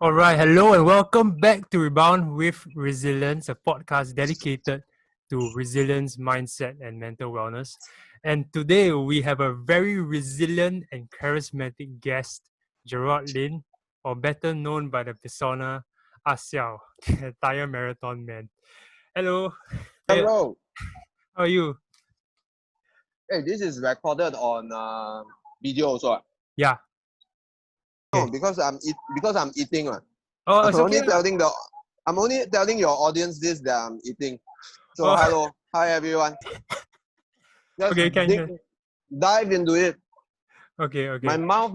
All right, hello and welcome back to Rebound with Resilience, a podcast dedicated to resilience, mindset, and mental wellness. And today we have a very resilient and charismatic guest, Gerrard Lin, or better known by the persona Ah Siao, the tire marathon man. Hello, hey, Hello. how are you? Hey, this is recorded on video also. Yeah, No, okay. because I'm eating. Oh, I'm it's okay only lah. telling your audience this that I'm eating. So Oh, hello, hi everyone. Just okay, can. dive into it. Okay, My okay. mouth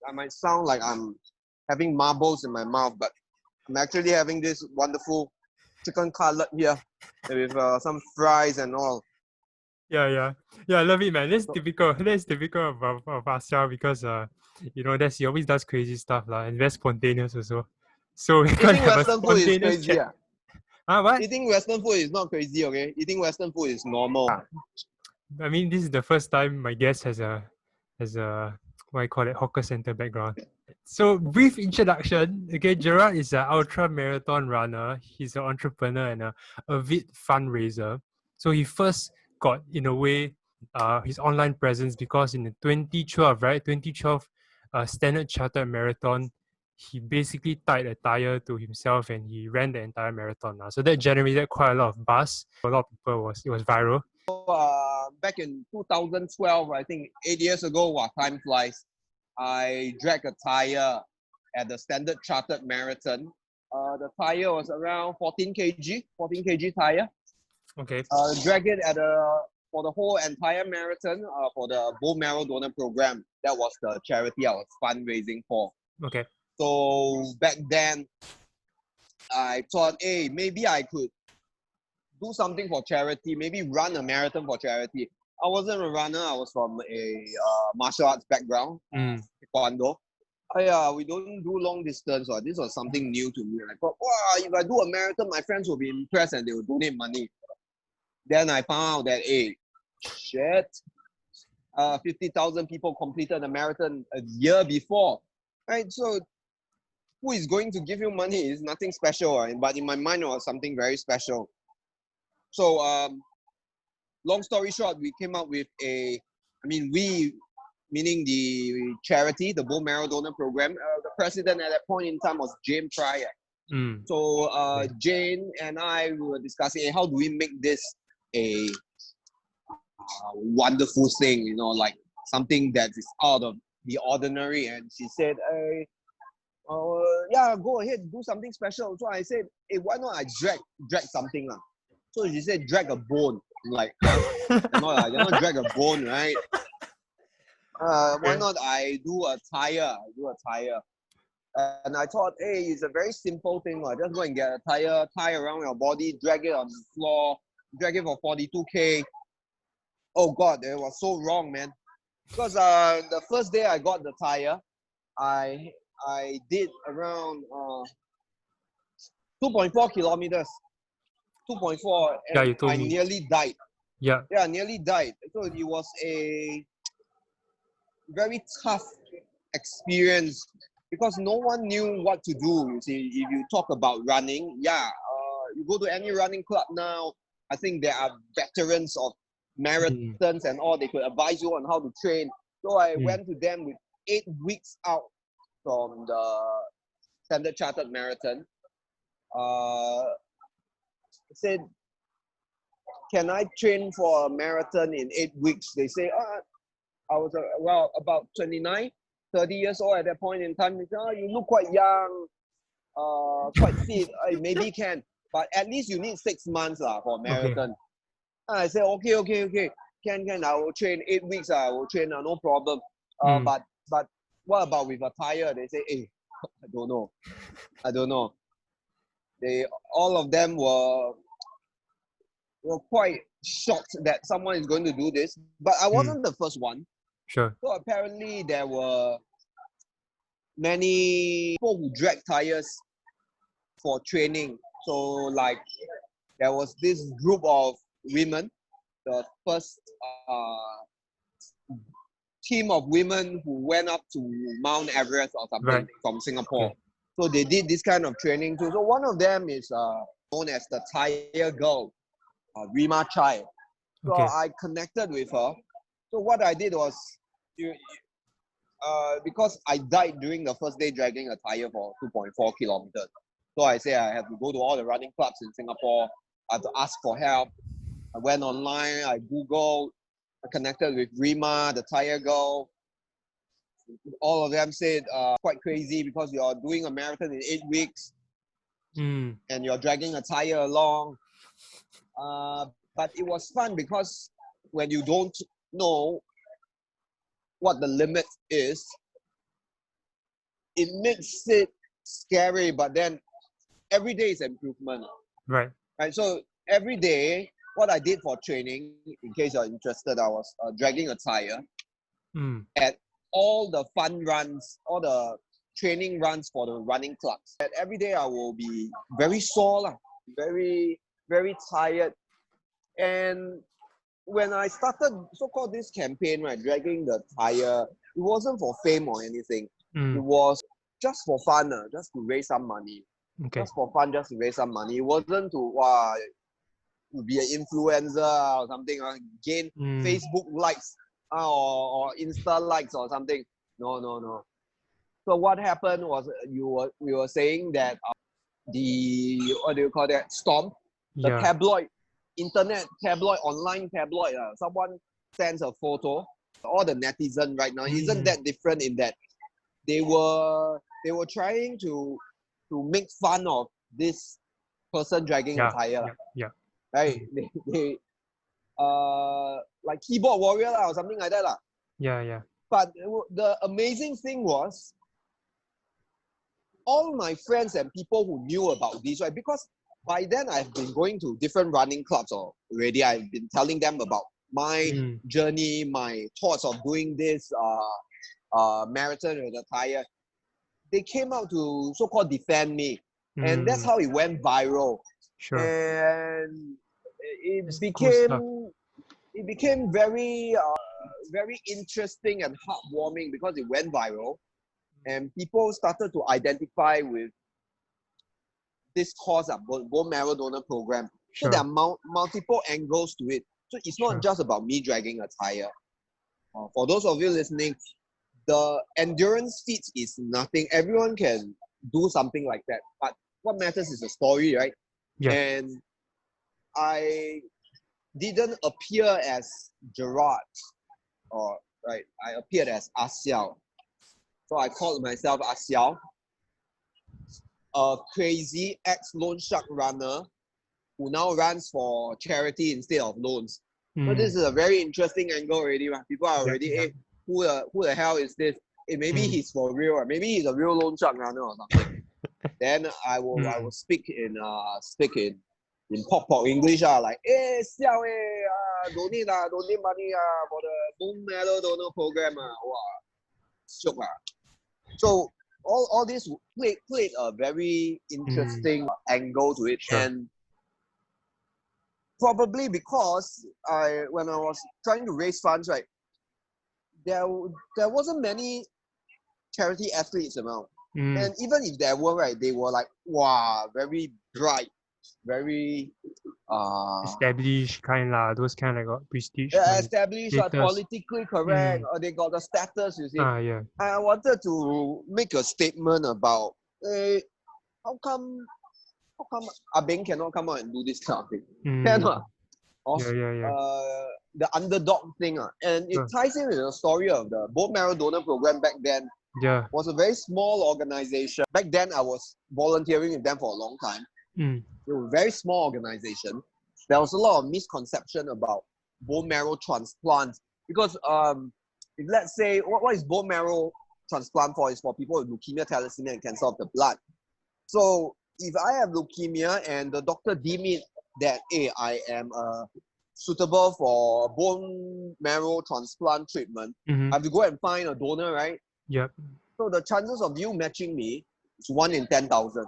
I might sound like I'm having marbles in my mouth, but I'm actually having this wonderful chicken cutlet here with some fries and all. Yeah. I love it, man. That's So, typical. That's typical of Asia because that's he always does crazy stuff lah, and very spontaneous also. So we can eating have a Western food is spontaneous crazy. chat. What? Eating Western food is not crazy, okay? Eating Western food is normal. I mean, this is the first time my guest has a what I call it hawker center background. So brief introduction. Okay, Gerard is an ultra marathon runner. He's an entrepreneur and a avid fundraiser. So he first got in a way his online presence because in the 2012, right? 2012 Standard Chartered Marathon, he basically tied a tire to himself and he ran the entire marathon. So that generated quite a lot of buzz. A lot of people it was viral. Back in 2012, I think 8 years ago, wow, time flies. I dragged a tire at the Standard Chartered Marathon. The tire was around 14 kg tire. Okay. Drag it for the whole entire marathon for the bone marrow donor program. That was the charity I was fundraising for. Okay. So back then, I thought, hey, maybe I could do something for charity, maybe run a marathon for charity. I wasn't a runner. I was from a martial arts background, Taekwando. We don't do long distance. This was something new to me. I thought, wow, if I do a marathon, my friends will be impressed and they will donate money. Then I found out that, hey, shit, 50,000 people completed the marathon a year before. Right? So who is going to give you money? It's nothing special. But in my mind, it was something very special. So long story short, we came up with we, meaning the charity, the bone marrow donor program. The president at that point in time was Jane Pryor. So Jane and I were discussing, hey, how do we make this a wonderful thing, like something that is out of the ordinary. And she said, hey, yeah, go ahead, do something special. So I said, hey, why not I drag something? So she said, drag a bone. I'm like, you're not drag a bone, right? Why not I do a tire? And I thought, hey, it's a very simple thing. Just go and get a tire, tie around your body, drag it on the floor, drag it for 42K. Oh God, it was so wrong, man. Because the first day I got the tire, I did around 2.4 kilometers. 2.4, Yeah, and you told I me. nearly died. Yeah. Yeah, nearly died. So it was a very tough experience because no one knew what to do. You see, if you talk about running, you go to any running club now, I think there are veterans of marathons and all. They could advise you on how to train. So I went to them with 8 weeks out from the Standard Chartered Marathon. Said, can I train for a marathon in 8 weeks? They say, I was about 29, 30 years old at that point in time. They say, you look quite young, quite fit. Maybe can, but at least you need 6 months for a marathon. Okay. I said, okay. Can. I will train 8 weeks. I will train, no problem. But what about with a tire? They say, hey, I don't know. All of them were quite shocked that someone is going to do this. But I wasn't the first one. Sure. So apparently there were many people who drag tires for training. So like there was this group of women, the first team of women who went up to Mount Everest or something from Singapore. So they did this kind of training too. So one of them is known as the Tire Girl, Rima Chai. So Okay. I connected with her. So what I did was, because I died during the first day dragging a tire for 2.4 kilometers. So I say I have to go to all the running clubs in Singapore. I have to ask for help. I went online, I Googled, I connected with Rima, the Tire Girl. All of them said, quite crazy because you're doing a marathon in 8 weeks and you're dragging a tire along. But it was fun because when you don't know what the limit is, it makes it scary, but then every day is improvement. Right. Right. So every day, what I did for training, in case you're interested, I was dragging a tire at all the fun runs, all the training runs for the running clubs. And every day I will be very sore, very, very tired. And when I started so-called this campaign, right, dragging the tire, it wasn't for fame or anything. It was just for fun, just to raise some money. Okay. Just for fun, just to raise some money. It wasn't to be an influencer or something, gain Facebook likes or Insta likes or something. No. So what happened was we were saying that the, what do you call that, Stomp, the tabloid, internet tabloid, online tabloid, someone sends a photo. All the netizens right now, isn't that different in that they were trying to make fun of this person dragging a tire. Right? They like keyboard warrior or something like that. Yeah. But the amazing thing was, all my friends and people who knew about this, right? Because by then I've been going to different running clubs already. I've been telling them about my journey, my thoughts of doing this marathon with a tire. They came out to so-called defend me. And that's how it went viral. Sure. And it That's became very very interesting and heartwarming because it went viral. And people started to identify with this cause, bone marrow donor program. So there are multiple angles to it. So it's not just about me dragging a tire. For those of you listening, the endurance feats is nothing. Everyone can do something like that. But what matters is the story, right? Yeah. And I didn't appear as Gerrard, right? I appeared as Ah Siao. So I called myself Ah Siao, a crazy ex-loan shark runner who now runs for charity instead of loans. So this is a very interesting angle already. People are already, hey, who the hell is this? Hey, maybe he's for real, or maybe he's a real loan shark runner or something. Then I will speak in pop English, like, hey, Siao, donate money for the bone marrow donor program. Wow, so all this played a very interesting angle to it. And probably because when I was trying to raise funds, right, there wasn't many charity athletes around. And even if there were, right, they were like, wow, very bright, very established kind lah, those kind of got prestige. established, politically correct, or they got the status, you see. I wanted to make a statement about, how come Abeng cannot come out and do this kind of thing? Cannot. The underdog thing. And it ties in with the story of the bone marrow donor program back then. Was a very small organization. Back then, I was volunteering with them for a long time. They were a very small organization. There was a lot of misconception about bone marrow transplant because if let's say, what is bone marrow transplant for? Is for people with leukemia, thalassemia, and cancer of the blood. So if I have leukemia and the doctor deem it that, hey, I am suitable for bone marrow transplant treatment, I have to go and find a donor, right? So the chances of you matching me is 1 in 10,000.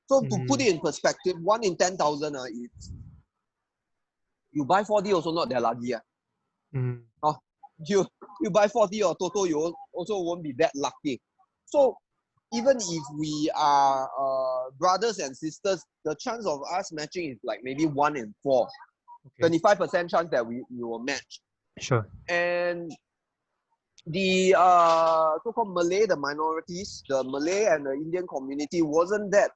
So to put it in perspective, 1 in 10,000, you buy 40 also not that lucky. You buy 40 or Toto, you also won't be that lucky. So even if we are brothers and sisters, the chance of us matching is like maybe 1 in 4. Okay. 25% chance that we will match. Sure. And the so-called Malay, the minorities, the Malay and the Indian community wasn't that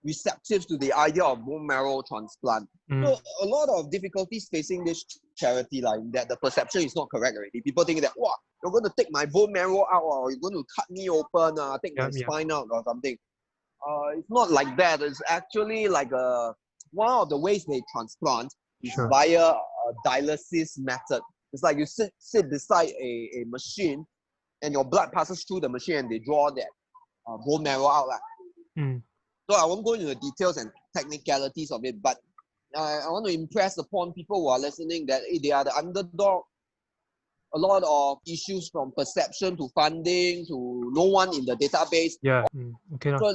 receptive to the idea of bone marrow transplant. So a lot of difficulties facing this charity, like that the perception is not correct already. People think that, wow, you're going to take my bone marrow out, or you're going to cut me open, take my spine out or something. It's not like that. It's actually like one of the ways they transplant is via a dialysis method. It's like you sit beside a machine and your blood passes through the machine and they draw that bone marrow out. So I won't go into the details and technicalities of it, but I want to impress upon people who are listening that they are the underdog. A lot of issues from perception to funding to no one in the database. Okay. So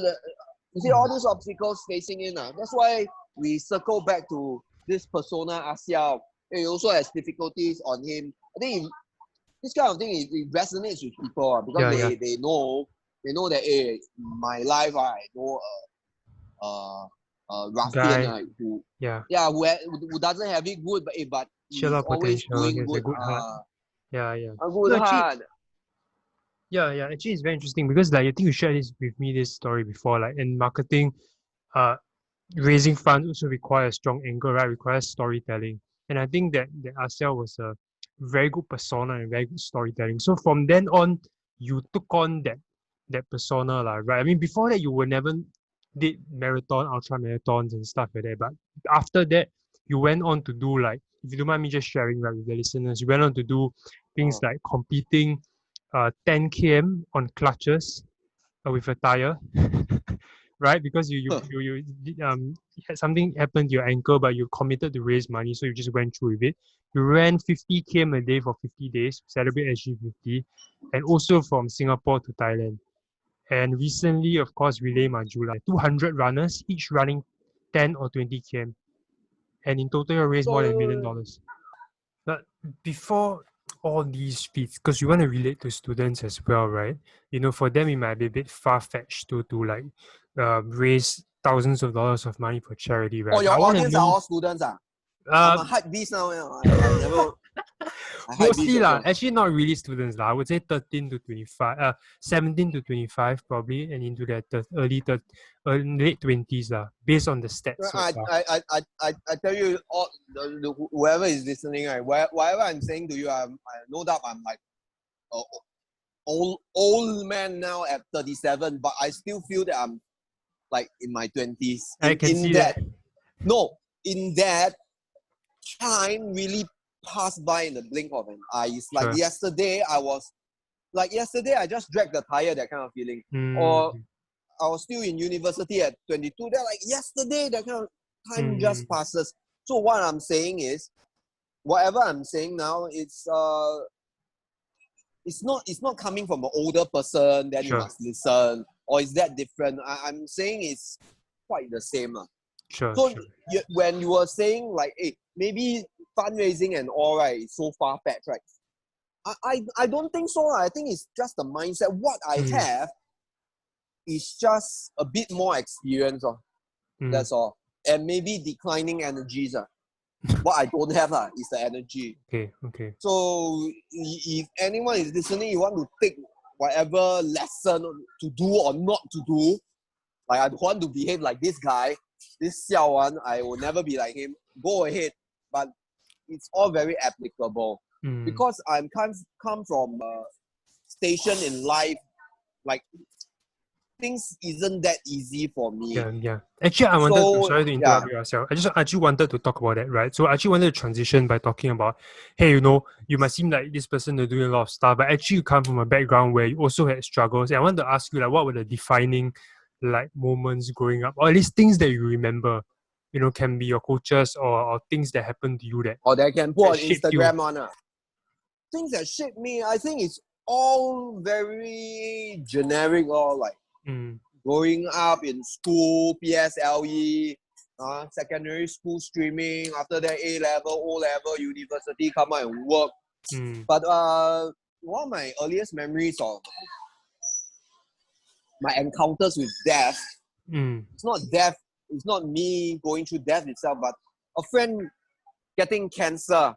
you see all these obstacles facing in. That's why we circle back to this persona, Ah Siao. He also has difficulties on him. I think this kind of thing it resonates with people because they know that my life I know ruffian who doesn't have it good, but he's always doing good. A good heart. A good heart. Actually, it's very interesting because like I think you shared this with me this story before. Like in marketing, raising funds also requires a strong angle, right? Requires storytelling, and I think that Ah Siao was a very good persona and very good storytelling. So from then on, you took on that persona, right? I mean, before that, you were never did marathon, ultra marathons and stuff like that. But after that, you went on to do like, if you don't mind me just sharing right with the listeners, you went on to do things like competing 10 km on clutches with a tire, right? Because you had something happened to your ankle, but you committed to raise money, so you just went through with it. You ran 50 km a day for 50 days to celebrate SG50, and also from Singapore to Thailand. And recently, of course, Relay Majulah, 200 runners, each running 10 or 20 km, and in total, you raised more than $1 million. But before all these feats, because you want to relate to students as well, right? You know, for them it might be a bit far-fetched to like raise thousands of dollars of money for charity, right? Oh, your audience are all students, I'm a hype beast now. I never. Mostly actually not really students I would say 13 to 25, 17 to 25 probably, and into their late 20s based on the stats. I tell you, all whoever is listening, right? Whatever I'm saying to you, I no doubt I'm like old man now at 37, but I still feel that I'm like in my 20s. I can see that. No, in that time really passed by in the blink of an eye. It's like yesterday I just dragged the tire, that kind of feeling. Or I was still in university at 22. They're like yesterday, that kind of time just passes. So what I'm saying is, whatever I'm saying now, it's not coming from an older person, then you must listen, or is that different? I'm saying it's quite the same. When you were saying like, hey, maybe fundraising and all, right, it's so far-fetched, right? I don't think so. I think it's just the mindset. What I have is just a bit more experience. That's all. And maybe declining energies. What I don't have is the energy. Okay. So if anyone is listening, you want to take whatever lesson to do or not to do, like I don't want to behave like this guy, this Xiao one, I will never be like him. Go ahead. But it's all very applicable. Because I'm come from a station in life, like things isn't that easy for me. Actually, I wanted to, sorry to interrupt you, Asiao. I just actually wanted to talk about that, right? So I actually wanted to transition by talking about, hey, you know, you might seem like this person is doing a lot of stuff, but actually you come from a background where you also had struggles. And I wanted to ask you, like, what were the defining like moments growing up, or at least things that you remember? You know, can be your coaches or things that happened to you that can put on Instagram on. Things that shaped me, I think it's all very generic, or like growing up in school, PSLE, secondary school streaming, after that A-level, O-level, university, come out and work. But one of my earliest memories of my encounters with death. Mm. It's not death. It's not me going through death itself, but a friend getting cancer.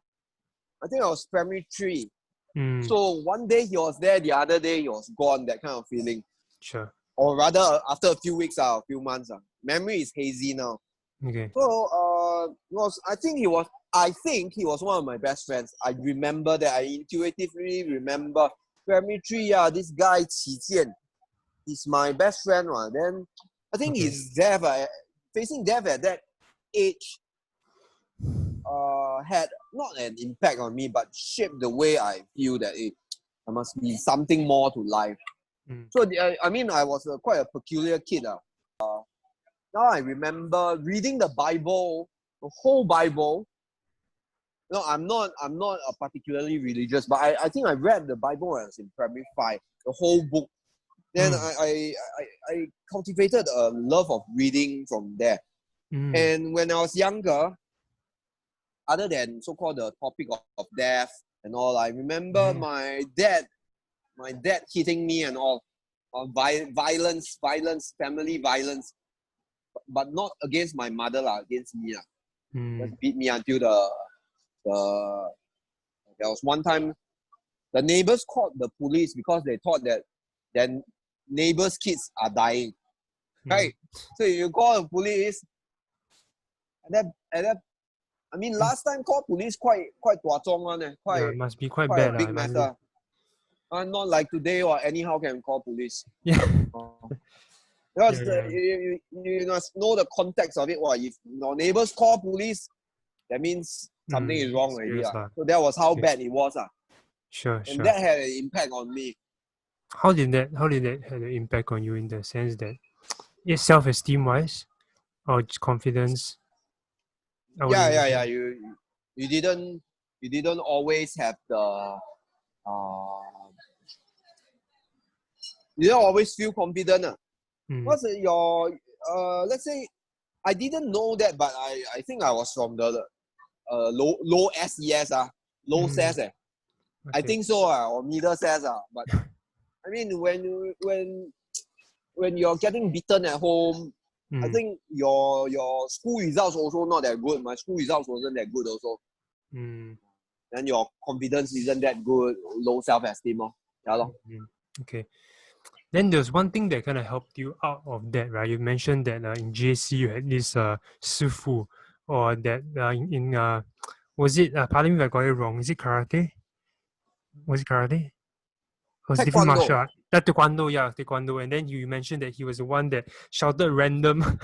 I think I was primary 3. Mm. So one day he was there, the other day he was gone, that kind of feeling. Sure. Or rather, after a few weeks, a few months. Memory is hazy now. Okay. So I think he was one of my best friends. I remember that. I intuitively remember primary 3. This guy Qi Jian, he's my best friend. Then I think Okay. his death, facing death at that age, had not an impact on me, but shaped the way I feel that there must be something more to life. Mm. So I was quite a peculiar kid. Now I remember reading the Bible, the whole Bible. No, I'm not a particularly religious, but I think I read the Bible when I was in primary 5, the whole book. Then I cultivated a love of reading from there. Mm. And when I was younger, other than so-called the topic of death and all, I remember my dad hitting me and all, violence, family violence, but not against my mother, against me. Just beat me until there was one time the neighbors called the police because they thought that their neighbors' kids are dying. Right? So you call the police, and that last time call police quite tua zong one, Yeah, quite it must be quite a bad. big matter. Not like today or anyhow can call police. Yeah. Because Yeah. you must know the context of it. If your neighbors call police, that means something is wrong already. So that was how bad it was. Sure. And that had an impact on me. How did that have an impact on you in the sense that it's self-esteem wise or just confidence? Yeah. You didn't always have the you don't always feel confident. What's your let's say I didn't know that, but I think I was from the low SES low SES. Okay. I think so or middle SES but I mean when you're getting beaten at home, I think your school results also not that good. My school results wasn't that good also. Then your confidence isn't that good, low self-esteem. Okay. Then there's one thing that kind of helped you out of that, right? You mentioned that in JC you had this shifu, or that was it? Pardon me if I got it wrong. Is it karate? Was it karate? Was it different martial Taekwondo. art? Taekwondo, yeah, Taekwondo. And then you mentioned that he was the one that shouted random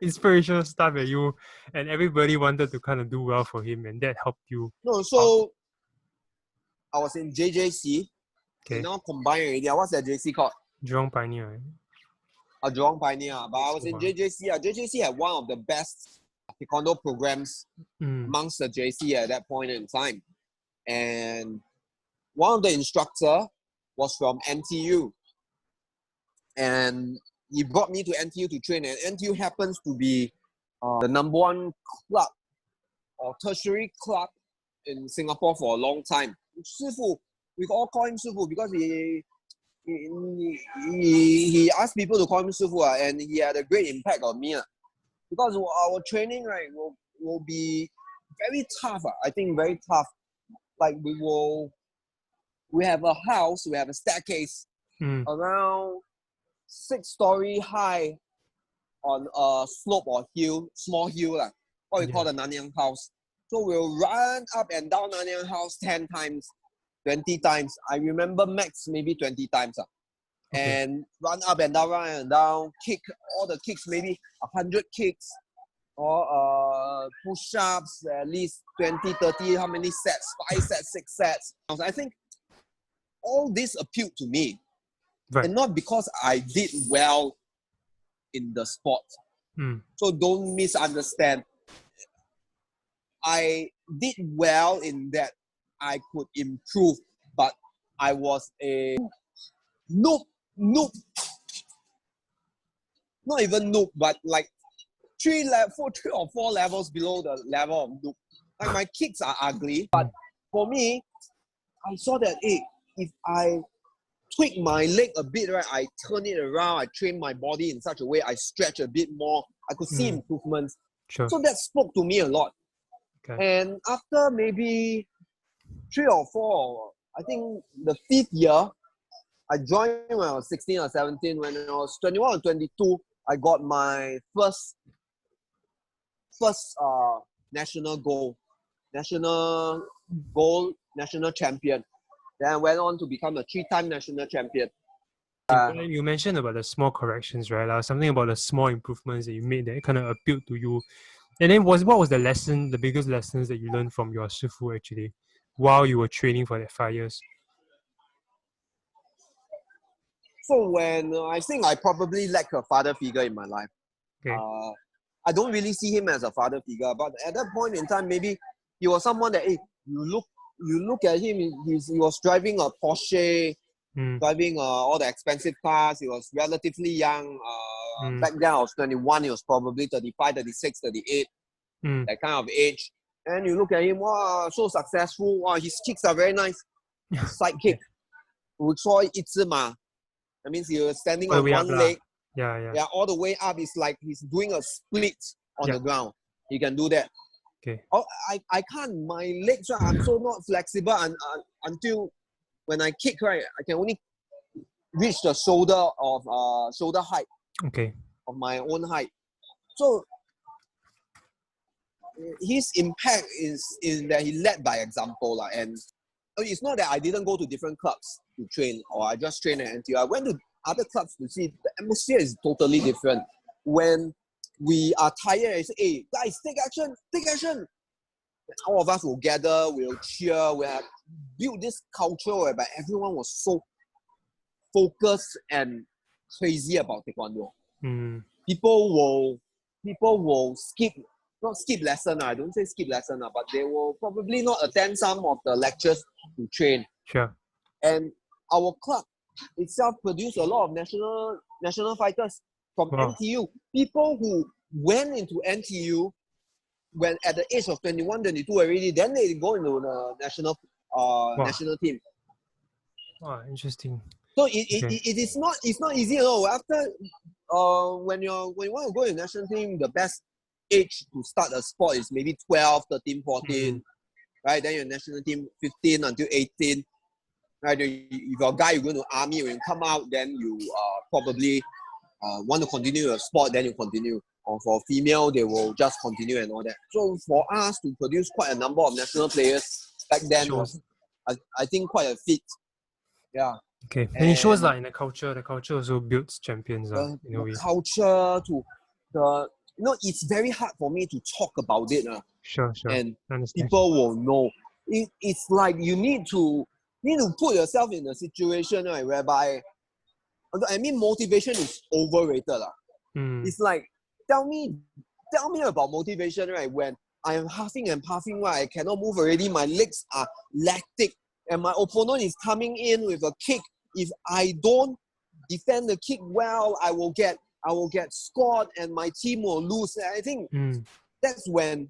inspirational stuff at you, and everybody wanted to kind of do well for him, and that helped you. No, so I was in JJC. Okay. Now combined already. What's that JC called? Jurong Pioneer. Right? Jurong Pioneer. But I was in JJC. JJC had one of the best Taekwondo programs amongst the JC at that point in time. And one of the instructor was from NTU. And he brought me to NTU to train. And NTU happens to be the number one club or tertiary club in Singapore for a long time. Shifu, we all call him Shifu because he asked people to call him Shifu and he had a great impact on me. Because our training will be very tough. I think very tough. Like we have a house, we have a staircase around 6-story high on a slope or hill, small hill, what we call the Nanyang house. So we'll run up and down Nanyang house 10 times, 20 times. I remember max maybe 20 times. And run up and down, kick all the kicks, maybe 100 kicks, or push-ups, at least 20, 30, how many sets? 5 sets, 6 sets. I think all this appealed to me. Right. And not because I did well in the sport. So don't misunderstand. I did well in that I could improve, but I was a noob. Not even noob, but like 3 or 4 levels below the level of noob. Like my kicks are ugly, but for me, I saw that if I tweak my leg a bit, right? I turn it around, I train my body in such a way, I stretch a bit more, I could see improvements. Sure. So that spoke to me a lot. Okay. And after maybe 3 or 4, I think the 5th year, I joined when I was 16 or 17. When I was 21 or 22, I got my first national champion. Then I went on to become a 3-time national champion. You mentioned about the small corrections, right? Something about the small improvements that you made that kind of appealed to you. And then what was the biggest lessons that you learned from your shifu actually while you were training for that 5 years? So when I think I probably lack a father figure in my life. Okay. I don't really see him as a father figure, but at that point in time, maybe he was someone that, hey, you look at him, he was driving a Porsche, driving all the expensive cars. He was relatively young. Back then I was 21, he was probably 35, 36, 38, that kind of age. And you look at him, wow, so successful. Wow, his kicks are very nice. Side kick. We saw it, that means he was standing on one leg. Yeah, all the way up is like he's doing a split on the ground. He can do that. Okay. Oh, I can't. My legs, I'm so not flexible until when I kick, right, I can only reach the shoulder height. Okay. Of my own height. So his impact is that he led by example. And it's not that I didn't go to different clubs to train or I just trained at NTU. I went to other clubs to see the atmosphere is totally different. When we are tired, I say, hey, guys, take action. All of us will gather, we'll cheer, we'll build this culture whereby everyone was so focused and crazy about Taekwondo. People will not skip lesson. I don't say skip lesson, but they will probably not attend some of the lectures to train. Sure. And our club itself produced a lot of national fighters from NTU. People who went into NTU when at the age of 21, 22 already, then they go into the national team. Wow, interesting. So it's not easy at all. After when you want to go to the national team, the best age to start a sport is maybe 12, 13, 14. Right? Then your national team 15 until 18. Right? If you're a guy, you're going to army, when you come out, then you probably want to continue your sport, then you continue. Or for female, they will just continue and all that. So for us to produce quite a number of national players back then was, I think, quite a feat. Yeah. Okay. And it shows in the culture also builds champions. In a way. Culture it's very hard for me to talk about it. Sure. And people will know. It's like you need to put yourself in a situation, right, whereby, I mean, motivation is overrated. It's like, tell me about motivation, right? When I am huffing and puffing, right, I cannot move already, my legs are lactic, and my opponent is coming in with a kick. If I don't defend the kick well, I will get scored and my team will lose. I think that's when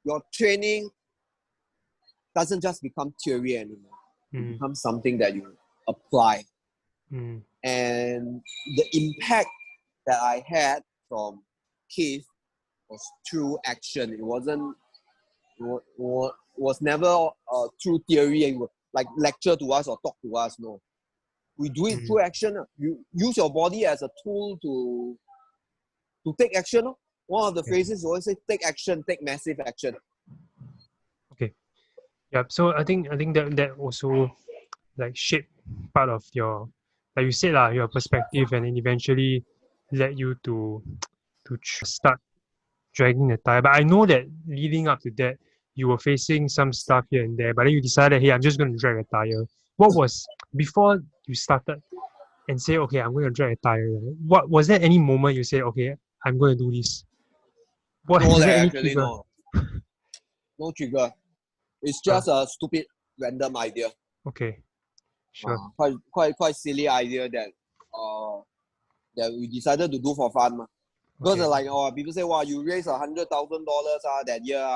your training doesn't just become theory anymore. It becomes something that you apply. And the impact that I had from Keith was through action. It was never through theory and like lecture to us or talk to us. No, we do it through action. You use your body as a tool to take action. One of the phrases always say, take action, take massive action. Okay. Yeah. So I think that also like shaped part of your, like you said, your perspective, and then eventually led you to start dragging the tire. But I know that leading up to that, you were facing some stuff here and there, but then you decided, hey, I'm just going to drag a tire. What was, before you started and say, okay, I'm going to drag a tire, what was there any moment you said, okay, I'm going to do this? What, no, is there any actually trigger? No trigger. It's just a stupid random idea. Okay, sure. Quite silly idea that we decided to do for fun. Because like, people say, wow, you raised $100,000 that year.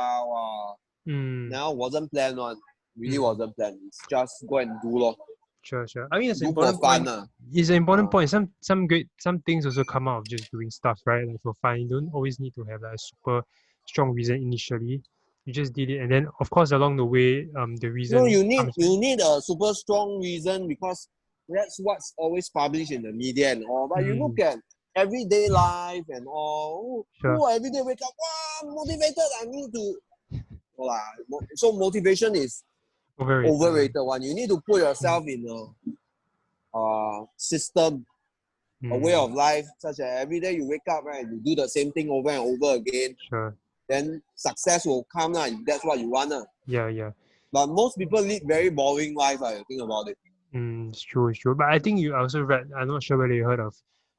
Now wasn't planned on. Really wasn't planned. It's just go and do. Sure, sure. I mean, it's an Do for important fun. point. It's an important Uh, point. Some things also come out of just doing stuff, right? Like for fun. You don't always need to have like a super strong reason initially. You just did it, and then of course along the way, the no, reason comes. you need a super strong reason because that's what's always published in the media and all. But you look Mm, at everyday life and all. sure. Every day wake up, wow, I'm motivated. I need to. Well, so motivation is Overrated. overrated one. You need to put Mm, yourself in a system, a way mm, of life, such as every day you wake up, right, you do the same thing over and over again. sure. Then success will come, if that's what you want. Yeah, yeah. But most people lead very boring life, you think about it. It's true, it's true. But I think you also read, I'm not sure whether you heard of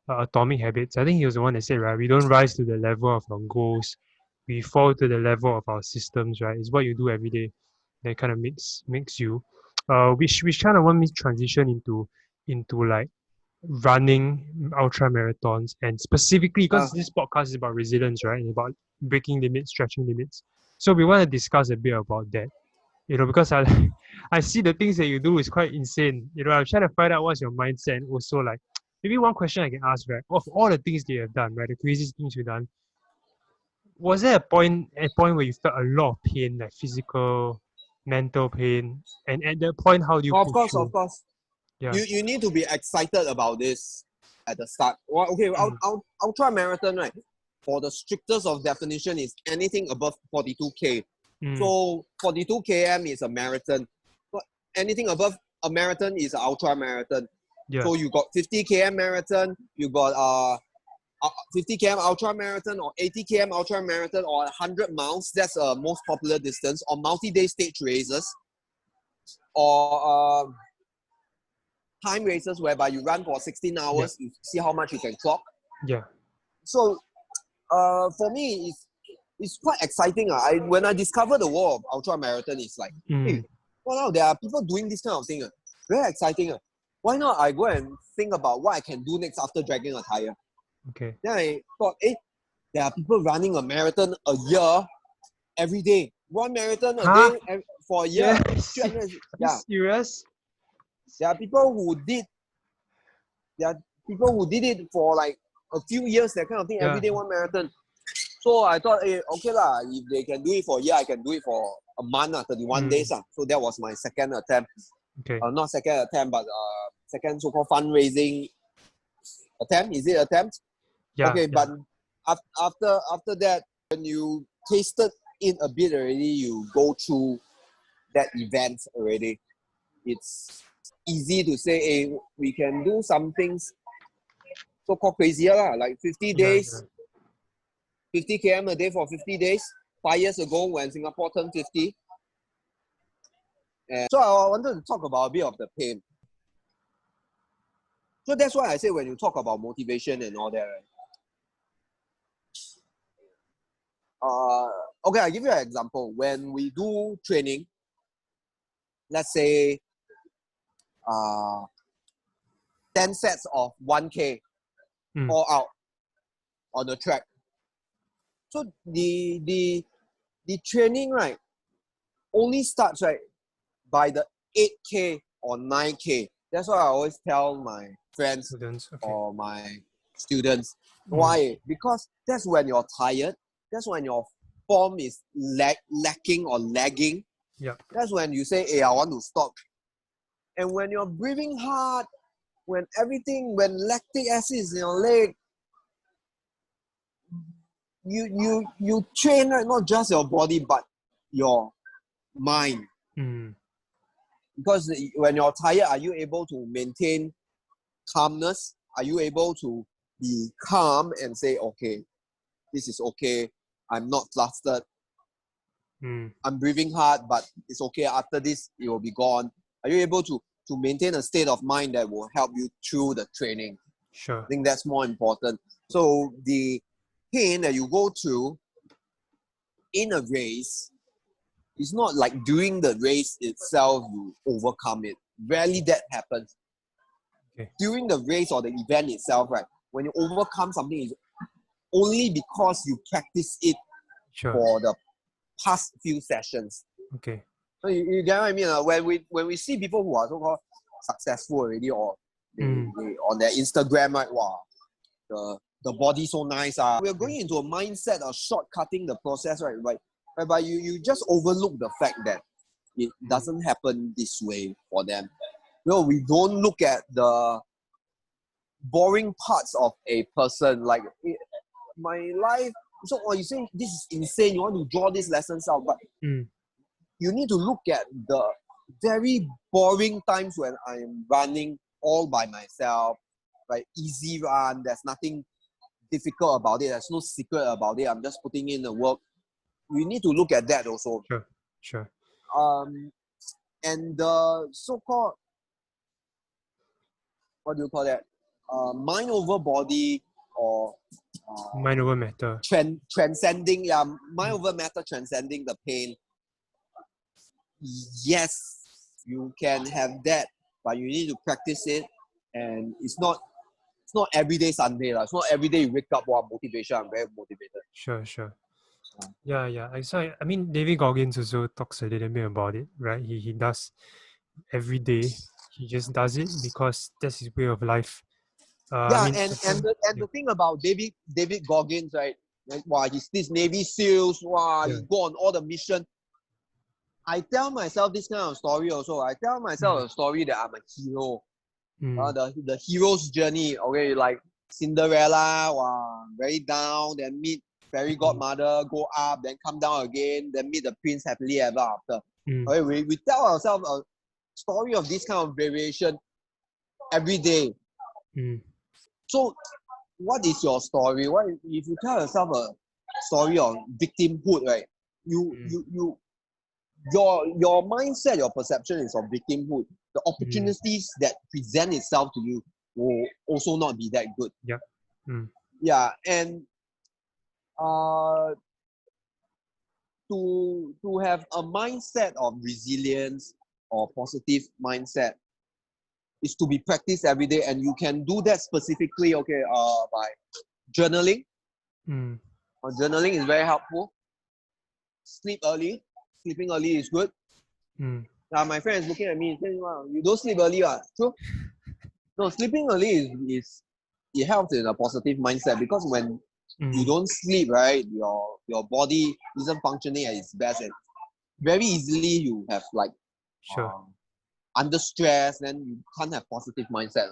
Atomic Habits. I think he was the one that said, right, we don't rise to the level of our goals. We fall to the level of our systems, right? It's what you do every day that kind of makes you. Which kind of want me to transition into like running ultra marathons and specifically Uh, because this podcast is about resilience, right? And about breaking limits, stretching limits. So we want to discuss a bit about that. Because I I see the things that you do is quite insane. I'm trying to find out what's your mindset and also like maybe one question I can ask, right? Of all the things that you have done, right? The craziest things you've done, was there a point where you felt a lot of pain, like physical, mental pain? And at that point, how do you of push course, of through? course. Yeah. You need to be excited about this at the start. Well, okay, Mm, ultra marathon, right? For the strictest of definition is anything above 42K. mm, So 42 km is a marathon. But anything above a marathon is an ultra marathon. yeah. So you got 50 km marathon, you got 50 km ultra marathon or 80 km ultra marathon or 100 miles. That's a most popular distance. Or multi-day stage races or time races whereby you run for 16 Yeah. hours. You see how much you can clock. Yeah. So for me, it's quite exciting. When I discovered the world of ultra marathon, it's like, hey, Mm, wow, there are people doing this kind of thing. Very exciting. Why not I go and think about what I can do next after dragging a tire? okay. Then I thought, there are people running a marathon a year every day. One marathon a Huh? day for a year. Yes. Are 300, you yeah. serious? There are people who did it for like a few years, that kind of thing, every Yeah. day one marathon. So I thought, okay lah, if they can do it for a year, I can do it for a month, 31 days. So that was my second attempt. Okay. Not second attempt, but second so-called fundraising attempt. Is it attempt? Yeah. Okay, Yeah. but after that, when you tasted it a bit already, you go through that event already. It's easy to say, hey, we can do some things so-called crazier lah, like 50 Yeah. days, 50 km a day for 50 days. 5 years ago when Singapore turned 50. And so I wanted to talk about a bit of the pain. So that's why I say when you talk about motivation and all that, right? Okay, I'll give you an example. When we do training, let's say 10 sets of 1K all out on the track. So the training, right, only starts, right, by the 8K or 9K. That's what I always tell my friends Students. Okay. or my students. Why? Because that's when you're tired. That's when your form is lacking or lagging. Yeah. That's when you say, hey, I want to stop. And when you're breathing hard, when lactic acid is in your leg, you train, right, not just your body, but your mind. Because when you're tired, are you able to maintain calmness? Are you able to be calm and say, okay, this is okay, I'm not flustered, I'm breathing hard, but it's okay, after this it will be gone? Are you able to maintain a state of mind that will help you through the training? Sure. I think that's more important. So the pain that you go through in a race, it's not like during the race itself you overcome it. Rarely that happens. Okay. During the race or the event itself, right, when you overcome something, it's only because you practice it for the past few sessions. Okay. So you get what I mean? When we see people who are so-called successful already, or they Mm. on their Instagram, right? Wow, the body so nice. We're going into a mindset of shortcutting the process, right? Whereby you just overlook the fact that it doesn't happen this way for them. No, we don't look at the boring parts of a person. Like my life. So you say this is insane. You want to draw these lessons out, but Mm. you need to look at the very boring times when I'm running all by myself. Like easy run. There's nothing difficult about it. There's no secret about it. I'm just putting in the work. We need to look at that also. Sure. And the so-called, what do you call that? Mind over body, or Mind over matter. transcending, mind over matter, transcending the pain. Yes, you can have that, but you need to practice it, and it's not everyday Sunday. It's not every day you wake up, wow, motivation, I'm very motivated. Sure. Yeah. I mean, David Goggins also talks a little bit about it, right? He does every day. He just does it because that's his way of life. The thing about David Goggins, right? Like, wow, he's this Navy SEALs. Wow, he go on all the mission. I tell myself this kind of story also. I tell myself a story that I'm a hero. The hero's journey. Okay, like Cinderella, wow, very down, then meet fairy godmother, go up, then come down again, then meet the prince happily ever after. Okay, we tell ourselves a story of this kind of variation every day. So, what is your story? What if you tell yourself a story of victimhood, right? Your mindset, your perception is of victimhood. The opportunities that present itself to you will also not be that good. Yeah, and to have a mindset of resilience or positive mindset is to be practiced every day, and you can do that specifically, by journaling. Journaling is very helpful. Sleep early. Sleeping early is good. My friend is looking at me and saying, "Wow, you don't sleep early, true?" No, sleeping early it helps in a positive mindset, because when you don't sleep, right, your body isn't functioning at its best, and very easily you have under stress, then you can't have positive mindset.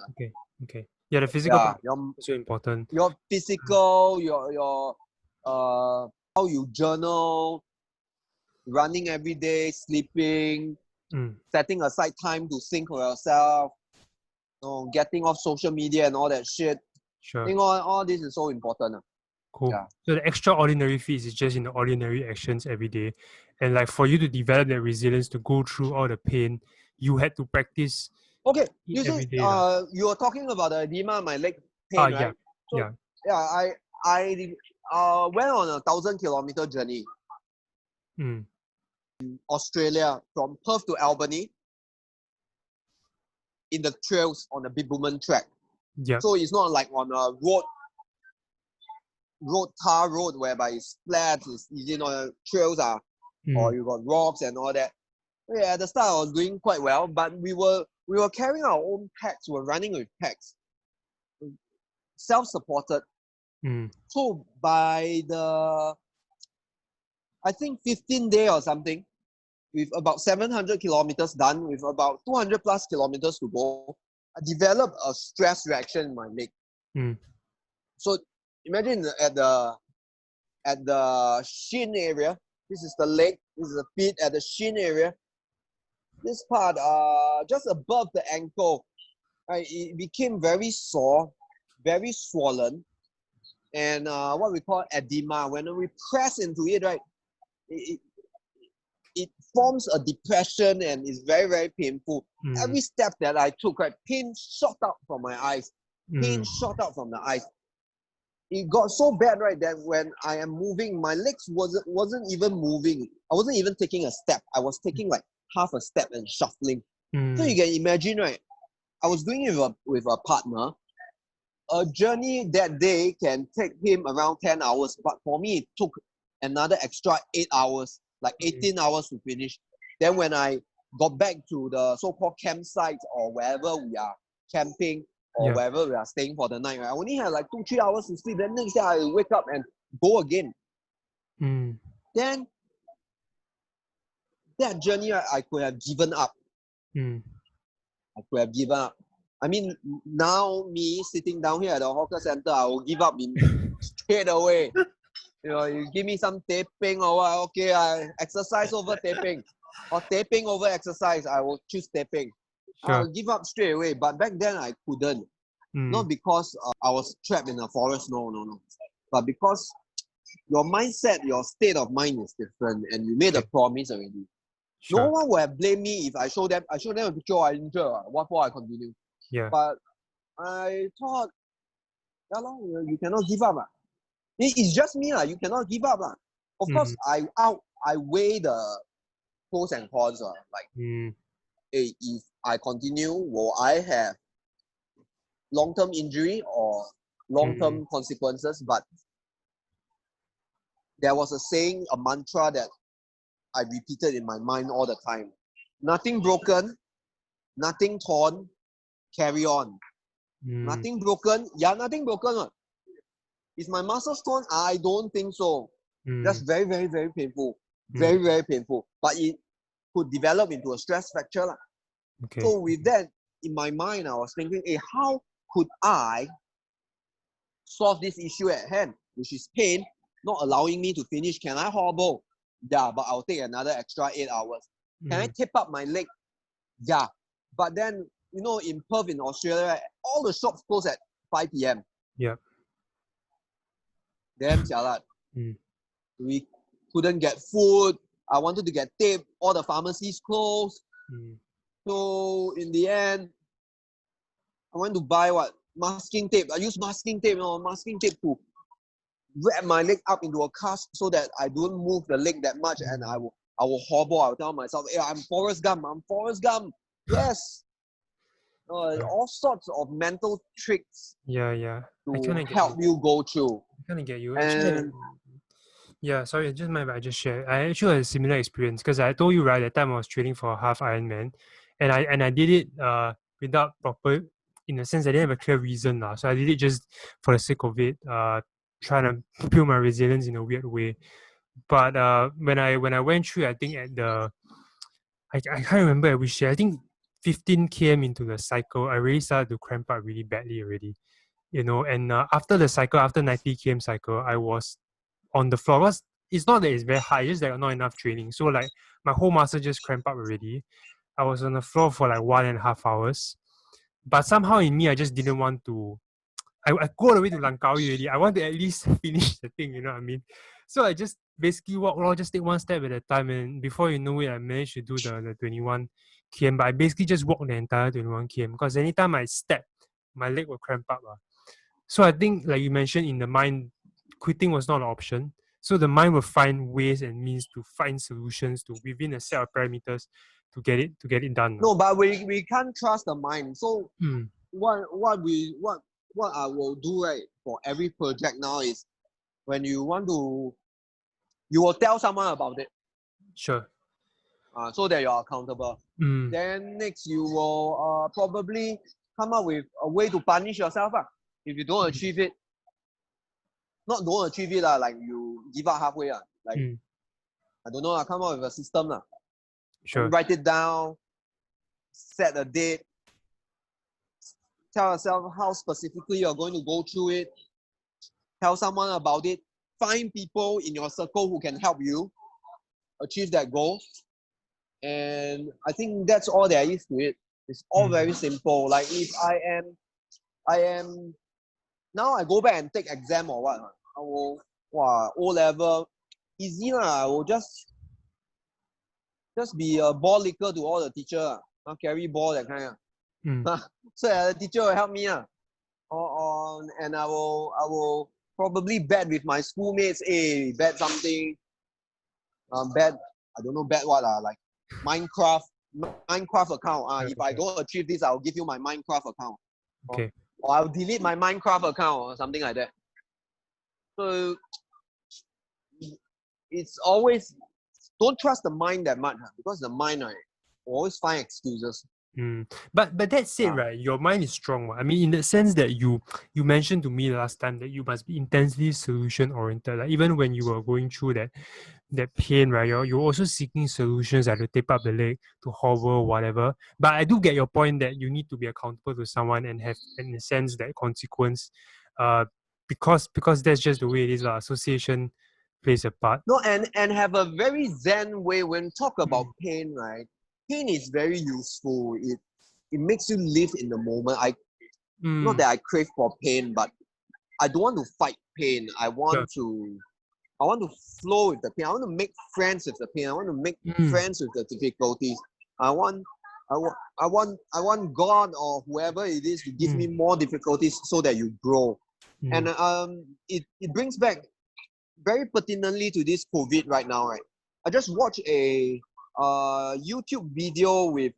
Okay. Yeah, the physical part is also important. Your physical, your how you journal, running every day, sleeping, setting aside time to think for yourself, getting off social media and all that shit. I think all this is so important. Cool. Yeah. So the extraordinary feats is just in the ordinary actions every day. And like for you to develop that resilience to go through all the pain, you had to practice. Okay, you see, you were talking about the edema, my leg pain, right? I went on a 1,000-kilometer journey in Australia, from Perth to Albany, in the trails on the bitumen track. So it's not like on a tar road whereby it's flat, it's easy, trails or you got rocks and all that. Yeah, at the start I was doing quite well, but we were carrying our own packs. We were running with packs, self-supported. So by the, I think 15th day or something, with about 700 kilometers done, with about 200 plus kilometers to go, I developed a stress reaction in my leg. So imagine at the shin area, this is the leg, this is the feet, at the shin area. This part, just above the ankle, right, it became very sore, very swollen, and what we call edema. When we press into it, right, it forms a depression and is very, very painful. Every step that I took, right, pain shot out from my eyes. Pain shot out from the eyes. It got so bad, right, that when I am moving, my legs wasn't even moving. I wasn't even taking a step. I was taking like half a step and shuffling. So you can imagine, right, I was doing it with a partner. A journey that day can take him around 10 hours, but for me, it took another extra 8 hours, like 18 hours to finish. Then when I got back to the so-called campsite or wherever we are camping or Yeah. wherever we are staying for the night, right? I only had like 2-3 hours to sleep. Then next day I wake up and go again. Then that journey, I could have given up. I could have given up. I mean, now me sitting down here at the hawker center, I will give up straight away. You give me some taping or what, okay, I exercise over taping. Or taping over exercise, I will choose taping. Sure. I'll give up straight away. But back then, I couldn't. Not because I was trapped in a forest, no. But because your mindset, your state of mind is different, and you made a promise already. Sure. No one would have blamed me if I show them a picture I injured. What for I continue? Yeah. But I thought, you cannot give up. It's just me. You cannot give up. Of course, I weigh the pros and cons. Hey, if I continue, will I have long-term injury or long-term consequences? But there was a saying, a mantra that I repeated in my mind all the time. Nothing broken, nothing torn, carry on. Nothing broken. Yeah, nothing broken. Is my muscles torn? I don't think so. That's very, very, very painful. Very, very painful. But it could develop into a stress fracture. Okay. So with that in my mind, I was thinking, hey, how could I solve this issue at hand, which is pain, not allowing me to finish? Can I hobble? Yeah, but I'll take another extra 8 hours. Can I tip up my leg? Yeah. But then, in Perth, in Australia, all the shops close at 5 p.m. Yeah. Damn jialat. We couldn't get food. I wanted to get tape. All the pharmacies closed. So in the end, I went to buy masking tape. I use masking tape, to wrap my leg up into a cast so that I don't move the leg that much, and I will hobble. I'll tell myself, hey, I'm Forrest Gump. Yes. All sorts of mental tricks Yeah. to help you go through. I kind of get you. And yeah, sorry, just my bad. I just shared. I actually had a similar experience because I told you right that time I was training for a half Ironman, and I did it without proper, in a sense I didn't have a clear reason lah. So I did it just for the sake of it, trying to build my resilience in a weird way. But when I went through, I think at I can't remember at which year. I think 15 km into the cycle, I really started to cramp up really badly already. And after the cycle, after 90 km cycle, I was on the floor. It's not that it's very high, it's just like not enough training. So like my whole muscle just cramped up already. I was on the floor for like 1.5 hours. But somehow in me, I just didn't want to. I go all the way to Langkawi already. I want to at least finish the thing, you know what I mean? So I just basically walk, just take one step at a time. And before you know it, I managed to do the 21 km. But I basically just walked the entire 21 km because anytime I step, my leg will cramp up. So I think, like you mentioned, in the mind, quitting was not an option. So the mind will find ways and means to find solutions to within a set of parameters to get it done. no, but we can't trust the mind. So what I will do, right, for every project now is when you want to, you will tell someone about it. Sure. So that you're accountable. Then next you will probably come up with a way to punish yourself if you don't achieve it. Not don't achieve it like you give up halfway like I don't know, come up with a system Sure. Write it down, set a date, tell yourself how specifically you're going to go through it, tell someone about it, find people in your circle who can help you achieve that goal. And I think that's all there is to it. It's all very simple. Like if I am now I go back and take exam or what, I will O-level easy I will just be a ball licker to all the teacher carry ball that kind so the teacher will help me and I will probably bet with my schoolmates. Bet something. Bet I don't know, bet what like Minecraft account. If I don't achieve this, I'll give you my Minecraft account. Okay. Or I'll delete my Minecraft account or something like that. So it's always, don't trust the mind that much because the mind, right, always find excuses. But that said, Ah. right, your mind is strong. I mean, in the sense that you mentioned to me last time that you must be intensely solution oriented. Like even when you were going through that pain, right, you're also seeking solutions like to tape up the leg, to hover, whatever. But I do get your point that you need to be accountable to someone and have, in a sense, that consequence. Because that's just the way it is. Association plays a part. No, and have a very zen way when talk about Mm. pain, right? Pain is very useful. It makes you live in the moment. Not Mm. that I crave for pain, but I don't want to fight pain. I Yeah. want to flow with the pain. I want to make friends with the pain. I want to make Mm. friends with the difficulties. I want I want God or whoever it is to give me Mm. more difficulties so that you grow. And Mm. it brings back very pertinently to this COVID right now, right? I just watched a YouTube video with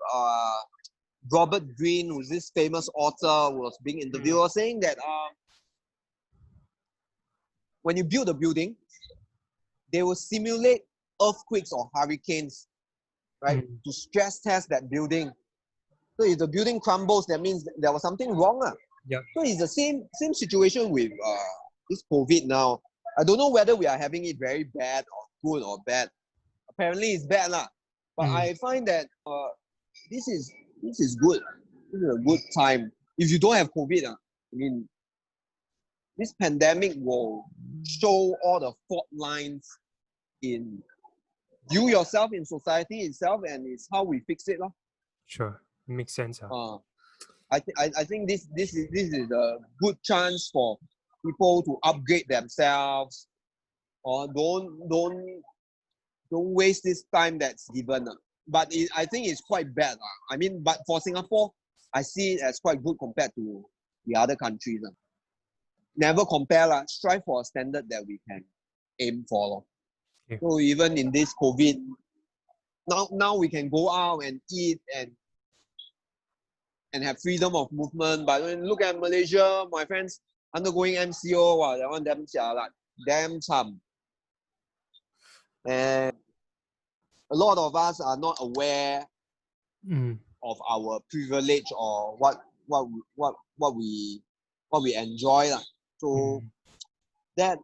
Robert Greene, who's this famous author, who was being interviewed, was saying that when you build a building, they will simulate earthquakes or hurricanes, right, Mm. to stress test that building. So if the building crumbles, that means there was something wrong. Yeah. So it's the same situation with this COVID now. I don't know whether we are having it very bad or good or bad. Apparently it's bad lah. But Mm. I find that this is good. This is a good time. If you don't have COVID, I mean, this pandemic will show all the fault lines in you yourself, in society itself, and it's how we fix it. Sure. Makes sense. I think this is a good chance for people to upgrade themselves, or don't waste this time that's given. But I think it's quite bad. I mean, but for Singapore, I see it as quite good compared to the other countries. Never compare. Strive for a standard that we can aim for. Okay. So even in this COVID, now we can go out and eat and have freedom of movement. But when you look at Malaysia, my friends undergoing MCO, wow, that one damn jialat, damn cham. And a lot of us are not aware Mm. of our privilege or what we enjoy. So Mm. that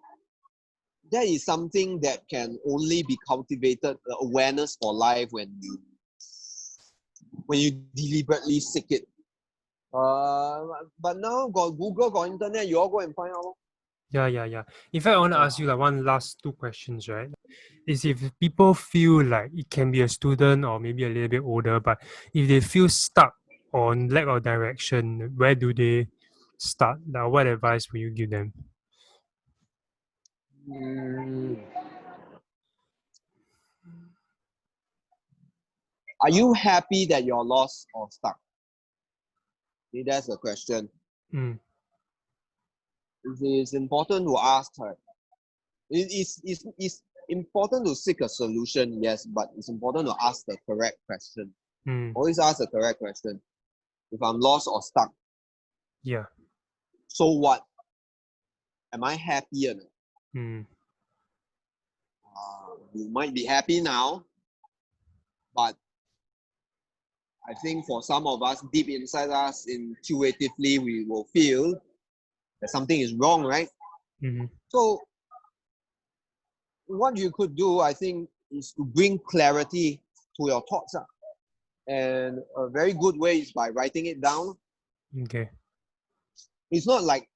is something that can only be cultivated, awareness for life, when you deliberately seek it. But now got Google, got internet, you all go and find out. Yeah. In fact, I want to ask you like one last two questions, right? Is if people feel like it can be a student or maybe a little bit older, but if they feel stuck or lack of direction, where do they start? Now, what advice will you give them? Mm. Are you happy that you're lost or stuck? See, that's the question. Mm. It is important to ask her. It's important to seek a solution, yes, but it's important to ask the correct question. Mm. Always ask the correct question. If I'm lost or stuck, Yeah. so what? Am I happy or not? Mm. You might be happy now, but I think for some of us, deep inside us, intuitively, we will feel that something is wrong, right? Mm-hmm. So what you could do, I think, is to bring clarity to your thoughts. And a very good way is by writing it down. Okay. It's not like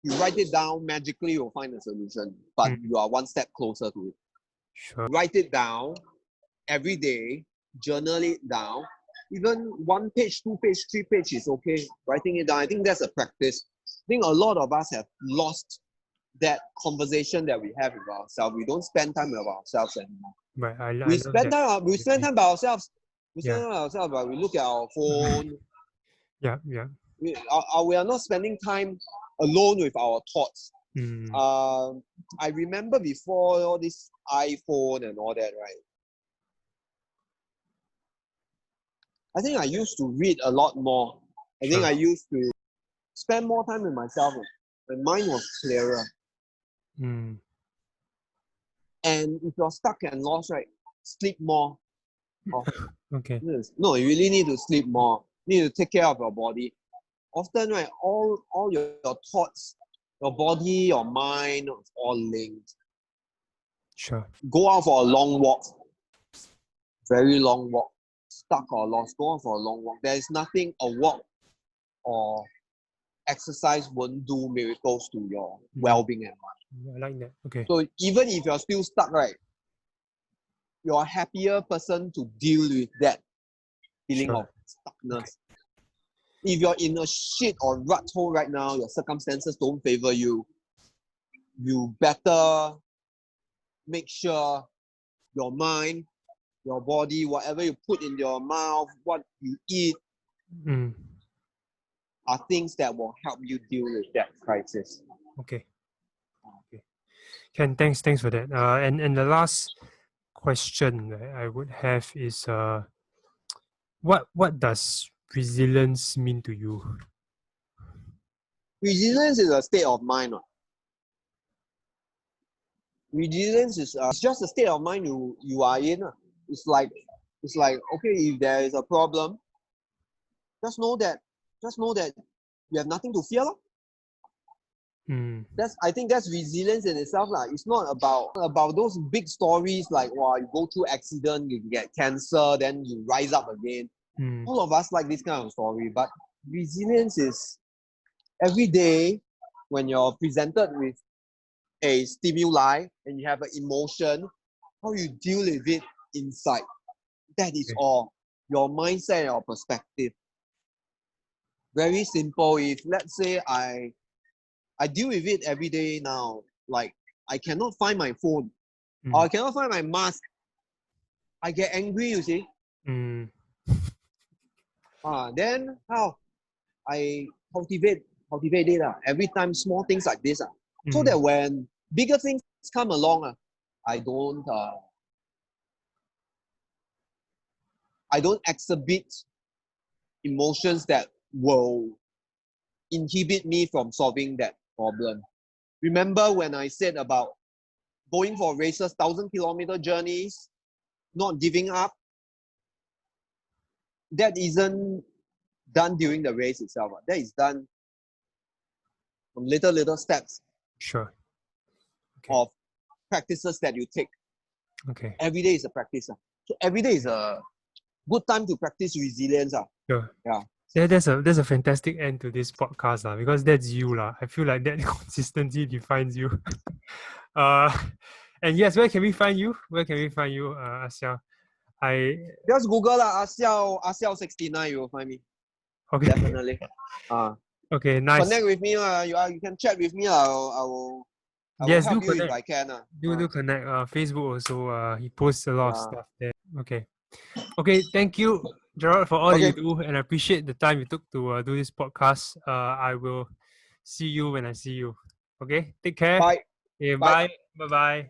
you write it down, magically you'll find a solution, but you are one step closer to it. Sure. Write it down every day, journal it down. Even 1 page, 2 page, 3 page is okay. Writing it down, I think that's a practice. I think a lot of us have lost that conversation that we have with ourselves. We don't spend time with ourselves anymore. Right. I We love spend that. time. We spend time by ourselves. We spend Yeah. time by ourselves, but we look at our phone. Yeah. We are not spending time alone with our thoughts. Mm. I remember before all this iPhone and all that, right? I think I used to read a lot more. I think Sure. I used to spend more time with myself. My mind was clearer. Mm. And if you're stuck and lost, right, sleep more. Okay. Yes. No, you really need to sleep more. You need to take care of your body. Often, right, all your thoughts, your body, your mind, it's all linked. Sure. Go out for a long walk. Very long walk. Stuck or lost, go out for a long walk. There is nothing a walk or exercise won't do miracles to your well-being and mind. I like that. Okay. So even if you're still stuck, right, you're a happier person to deal with that feeling Sure. of stuckness. Okay. If you're in a shit or rut hole right now, your circumstances don't favor you, you better make sure your mind, your body, whatever you put in your mouth, what you eat, are things that will help you deal with that crisis. Okay. Ken, thanks for that. And the last question that I would have is what does resilience mean to you? Resilience is a state of mind. Resilience is it's just a state of mind you are in. It's like okay, if there is a problem, just know that you have nothing to fear. I think that's resilience in itself. It's not about those big stories like wow, you go through accident, you get cancer, then you rise up again. All of us like this kind of story, but resilience is every day when you're presented with a stimuli and you have an emotion, how you deal with it inside. That is all. Your mindset, your perspective. Very simple. If let's say I deal with it every day now, like I cannot find my phone or I cannot find my mask, I get angry, you see. Then how? I cultivate it every time, small things like this. So that when bigger things come along, I don't exhibit emotions that will inhibit me from solving that problem. Remember when I said about going for races, 1,000-kilometer journeys, not giving up? That isn't done during the race itself. That is done from little steps. Sure. Of practices that you take. Okay. Every day is a practice. So every day is a good time to practice resilience. Sure. Yeah. That's a fantastic end to this podcast because that's you I feel like that consistency defines you. And yes, where can we find you? Ah Siao? Just Google Ah Siao 69. You will find me. Okay. Definitely. Okay, nice. Connect with me. You can chat with me. I will help you if I can. Do connect. Facebook also. He posts a lot of stuff there. Okay. Thank you, Gerrard, for all that you do, and I appreciate the time you took to do this podcast. I will see you when I see you. Okay. Take care. Bye. Okay, bye. Bye.